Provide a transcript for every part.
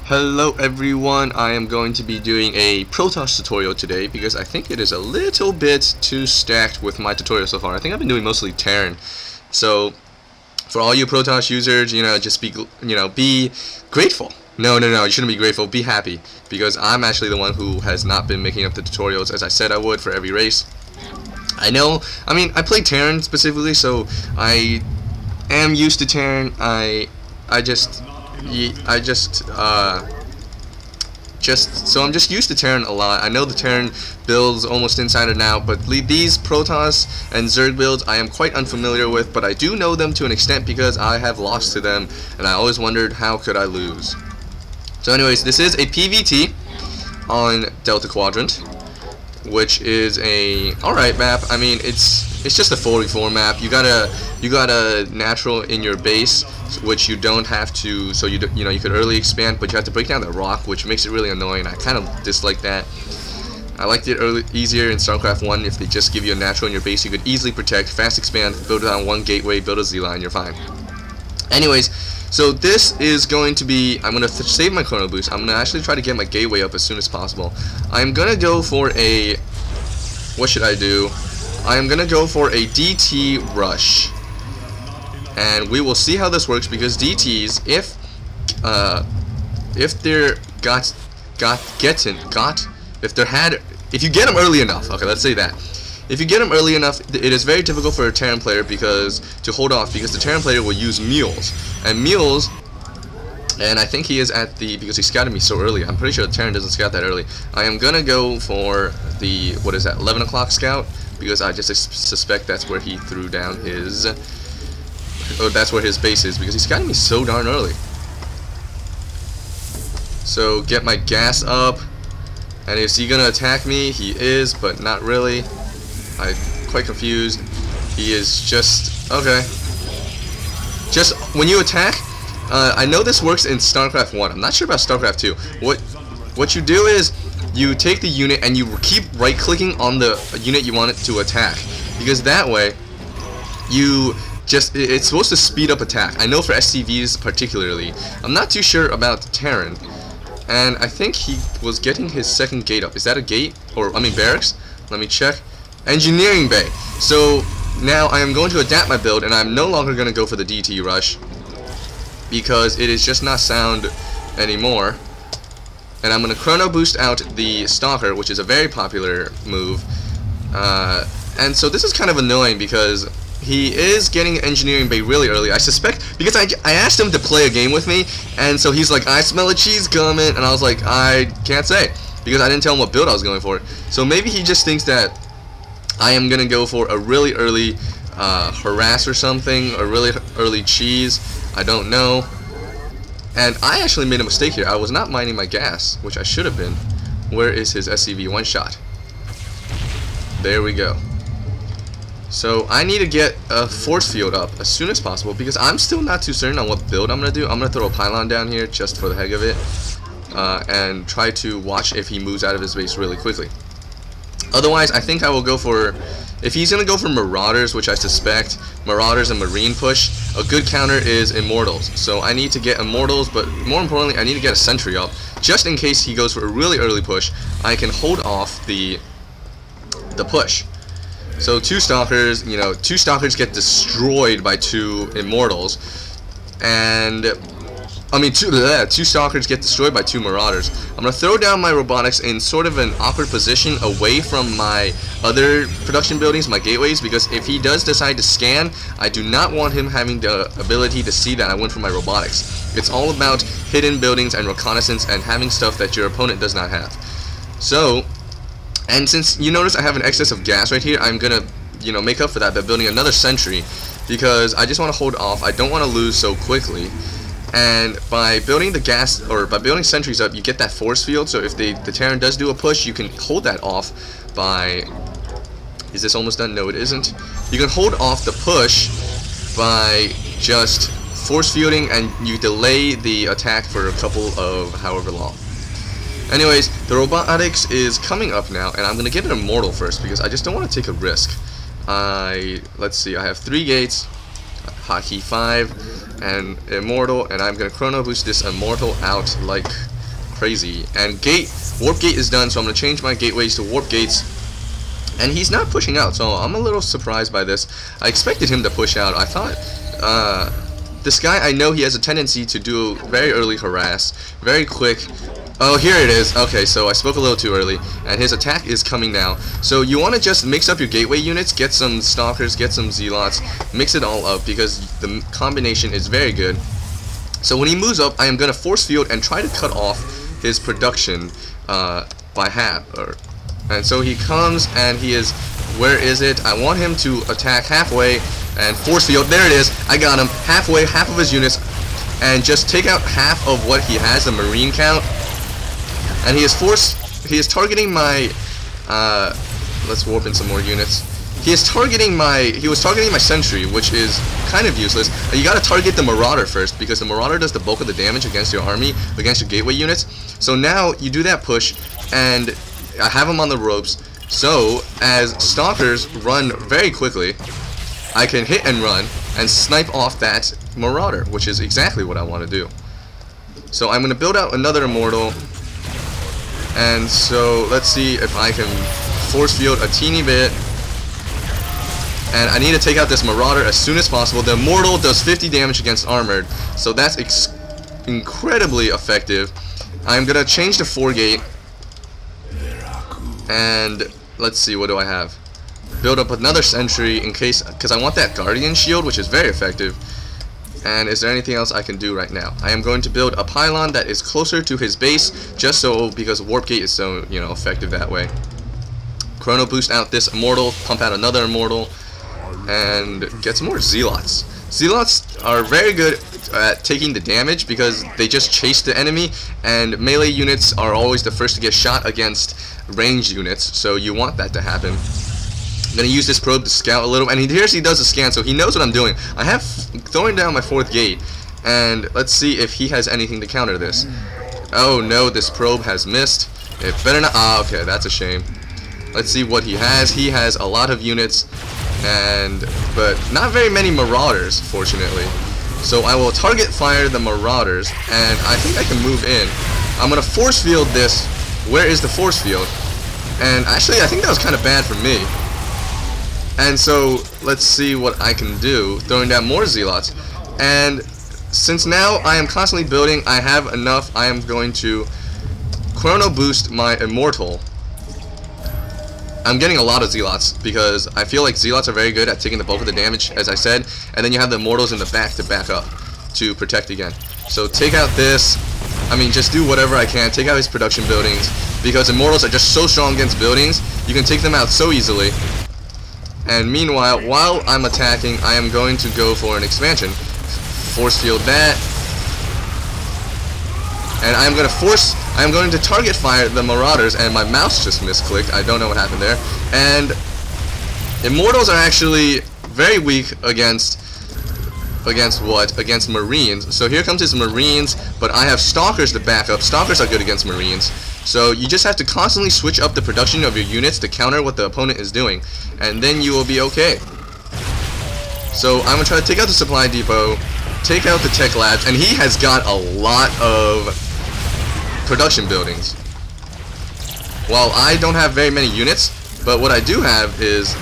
Hello everyone, I am going to be doing a Protoss tutorial today because I think it is a little bit too stacked with my tutorial so far. I think I've been doing mostly Terran. So for all you Protoss users, just be grateful. No, you shouldn't be grateful, be happy, because I'm actually the one who has not been making up the tutorials as I said I would for every race. I play Terran specifically, so I am used to Terran. I'm just used to Terran a lot. I know the Terran builds almost inside and out, but these Protoss and Zerg builds I am quite unfamiliar with, but I do know them to an extent because I have lost to them, and I always wondered how could I lose. So anyways, this is a PvT on Delta Quadrant, which is a alright map. I mean, it's just a 44 map. You got a natural in your base, which you don't have to. So you could early expand, but you have to break down the rock, which makes it really annoying. I kind of dislike that. I liked it easier in Starcraft 1. If they just give you a natural in your base, you could easily protect, fast expand, build it on one gateway, build a Z-line, you're fine. Anyways, so this is going to be, I'm going to save my chrono boost. I'm going to actually try to get my gateway up as soon as possible. I'm going to go for a, what should I do? I am going to go for a DT rush. And we will see how this works, because DTs, if you get them early enough, okay, let's say that. If you get them early enough, it is very difficult for a Terran player to hold off, because the Terran player will use mules. And mules, and I think he is at the, because he scouted me so early, I'm pretty sure the Terran doesn't scout that early. I am gonna go for the, 11 o'clock scout, because I just suspect that's where he threw down his, or that's where his base is, because he scouted me so darn early. So get my gas up, and is he gonna attack me? He is, but not really. I'm quite confused. He is just, okay. Just when you attack, I know this works in Starcraft 1. I'm not sure about Starcraft 2. What you do is you take the unit and you keep right clicking on the unit you want it to attack, because that way it's supposed to speed up attack. I know for SCVs particularly. I'm not too sure about Terran, and I think he was getting his second gate up. Is that a gate? Or, I mean, barracks? Let me check. Engineering bay. So now I am going to adapt my build, and I'm no longer going to go for the DT rush, because it is just not sound anymore. And I'm going to chrono boost out the Stalker, which is a very popular move. And so this is kind of annoying, because he is getting engineering bay really early. I suspect, because I asked him to play a game with me, and so he's like, I smell a cheese coming, and I was like, I can't say, because I didn't tell him what build I was going for. So maybe he just thinks that I am gonna go for a really early harass or something, or really early cheese. I don't know. And I actually made a mistake here. I was not mining my gas, which I should have been. Where is his SCV one shot? There we go. So I need to get a force field up as soon as possible, because I'm still not too certain on what build I'm gonna do. I'm gonna throw a pylon down here just for the heck of it, and try to watch if he moves out of his base really quickly. Otherwise, I think I will go for, if he's going to go for Marauders, which I suspect, Marauders and Marine push, a good counter is Immortals. So I need to get Immortals, but more importantly, I need to get a Sentry up, just in case he goes for a really early push. I can hold off the push. So two Stalkers get destroyed by two Immortals, and two Stalkers get destroyed by two Marauders. I'm going to throw down my Robotics in sort of an awkward position away from my other production buildings, my gateways, because if he does decide to scan, I do not want him having the ability to see that I went for my Robotics. It's all about hidden buildings and reconnaissance and having stuff that your opponent does not have. So, and since you notice I have an excess of gas right here, I'm going to, make up for that by building another sentry, because I just want to hold off. I don't want to lose so quickly. And by building the gas, or by building sentries up, you get that force field. So if the Terran does do a push, you can hold that off by, is this almost done? No, it isn't. You can hold off the push by just force fielding, and you delay the attack for a couple of however long. Anyways, the Robotics is coming up now, and I'm going to get an Immortal first, because I just don't want to take a risk. Let's see, I have 3 gates, hotkey 5, and Immortal, and I'm going to chrono boost this Immortal out like crazy. And warp gate is done, so I'm gonna change my gateways to warp gates. And he's not pushing out, so I'm a little surprised by this. I expected him to push out. I thought this guy, I know he has a tendency to do very early harass, very quick. Oh, here it is. Okay, so I spoke a little too early, and his attack is coming now. So you want to just mix up your gateway units, get some stalkers, get some zealots, mix it all up because the combination is very good. So when he moves up, I am going to force field and try to cut off his production by half. And so he comes and he is, where is it? I want him to attack halfway and force field. There it is. I got him halfway, half of his units, and just take out half of what he has, the marine count. And he is targeting my, let's warp in some more units. He was targeting my sentry, which is kind of useless. You gotta target the marauder first, because the marauder does the bulk of the damage against your army, against your gateway units. So now you do that push, and I have him on the ropes. So as stalkers run very quickly, I can hit and run and snipe off that marauder, which is exactly what I want to do. So I'm gonna build out another immortal. And so let's see if I can force field a teeny bit. And I need to take out this marauder as soon as possible. The immortal does 50 damage against armored, so that's incredibly effective. I'm gonna change the 4 gate. And let's see, what do I have? Build up another sentry in case, because I want that guardian shield, which is very effective. And is there anything else I can do right now? I am going to build a pylon that is closer to his base, just so, because warp gate is so, you know, effective that way. Chrono boost out this immortal, pump out another immortal, and get some more zealots. Zealots are very good at taking the damage because they just chase the enemy, and melee units are always the first to get shot against ranged units, so you want that to happen. I'm going to use this probe to scout a little, and he does a scan, so he knows what I'm doing. I have throwing down my 4th gate, and let's see if he has anything to counter this. Oh no, this probe has missed. It better not. Ah, okay, that's a shame. Let's see what he has. He has a lot of units, but not very many marauders, fortunately. So I will target fire the marauders, and I think I can move in. I'm going to force field this. Where is the force field? And actually, I think that was kind of bad for me. And so let's see what I can do, throwing down more zealots. And since now I am constantly building, I have enough. I am going to chrono boost my immortal. I'm getting a lot of zealots because I feel like zealots are very good at taking the bulk of the damage, as I said, and then you have the immortals in the back to back up to protect again. So take out this. I mean, just do whatever I can. Take out his production buildings, because immortals are just so strong against buildings. You can take them out so easily. And meanwhile, while I'm attacking, I am going to go for an expansion. Force field that. And I'm going to target fire the marauders, and my mouse just misclicked. I don't know what happened there. And immortals are actually very weak against what? Against marines. So here comes his marines, but I have stalkers to back up. Stalkers are good against marines. So you just have to constantly switch up the production of your units to counter what the opponent is doing, and then you will be okay. So I'm going to try to take out the supply depot, take out the tech labs, and he has got a lot of production buildings. While I don't have very many units, but what I do have is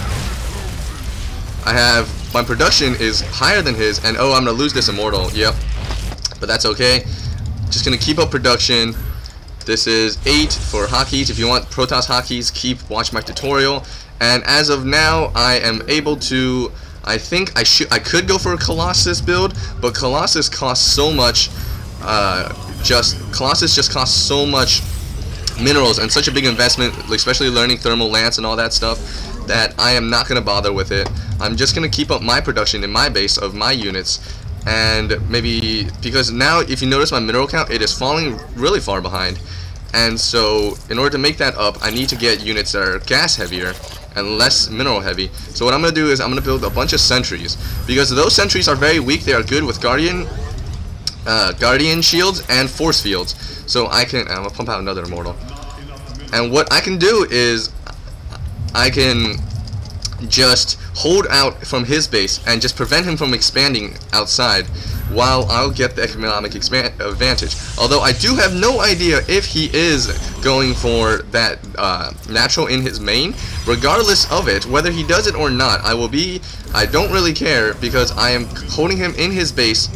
my production is higher than his, and oh, I'm going to lose this immortal. Yep. But that's okay. Just going to keep up production. This is 8 for hotkeys. If you want Protoss hotkeys, watch my tutorial. And as of now, I am able to. I think I could go for a Colossus build, but Colossus costs so much. Colossus just costs so much minerals and such a big investment, especially learning thermal lance and all that stuff, that I am not going to bother with it. I'm just going to keep up my production in my base of my units. And maybe, because now if you notice my mineral count, it is falling really far behind, and so in order to make that up, I need to get units that are gas heavier and less mineral heavy. So what I'm going to do is I'm going to build a bunch of sentries, because those sentries are very weak. They are good with guardian shields and force fields. So I'm going to pump out another immortal, and what I can do is I can just hold out from his base and just prevent him from expanding outside while I'll get the economic advantage. Although I do have no idea if he is going for that natural in his main. Regardless of it, whether he does it or not, I don't really care, because I am holding him in his base,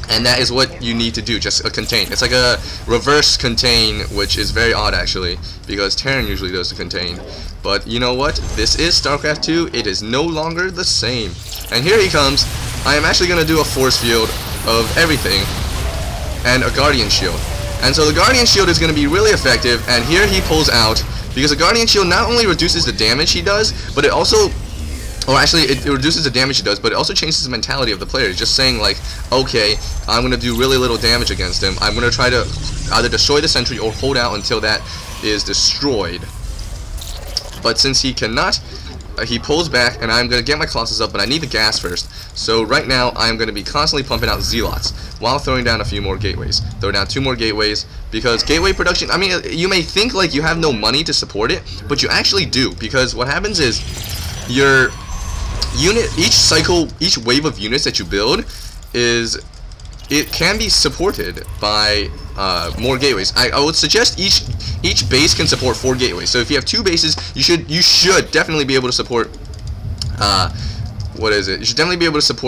and that is what you need to do, just a contain. It's like a reverse contain, which is very odd actually, because Terran usually does the contain. But you know what? This is StarCraft 2. It is no longer the same. And here he comes. I am actually going to do a force field of everything and a Guardian Shield. And so the Guardian Shield is going to be really effective, and here he pulls out, because the Guardian Shield not only reduces the damage he does, but it also, or actually it reduces the damage he does, but it also changes the mentality of the player. Just saying like, okay, I'm going to do really little damage against him. I'm going to try to either destroy the sentry or hold out until that is destroyed. But since he cannot, he pulls back, and I'm going to get my Colossus up, but I need the gas first. So right now, I'm going to be constantly pumping out Zealots, while throwing down a few more gateways. Throw down 2 more gateways, because gateway production, I mean, you may think like you have no money to support it, but you actually do, because what happens is, your unit, each cycle, each wave of units that you build, it can be supported by more gateways. I would suggest each base can support 4 gateways. So if you have 2 bases, you should definitely be able to support. You should definitely be able to support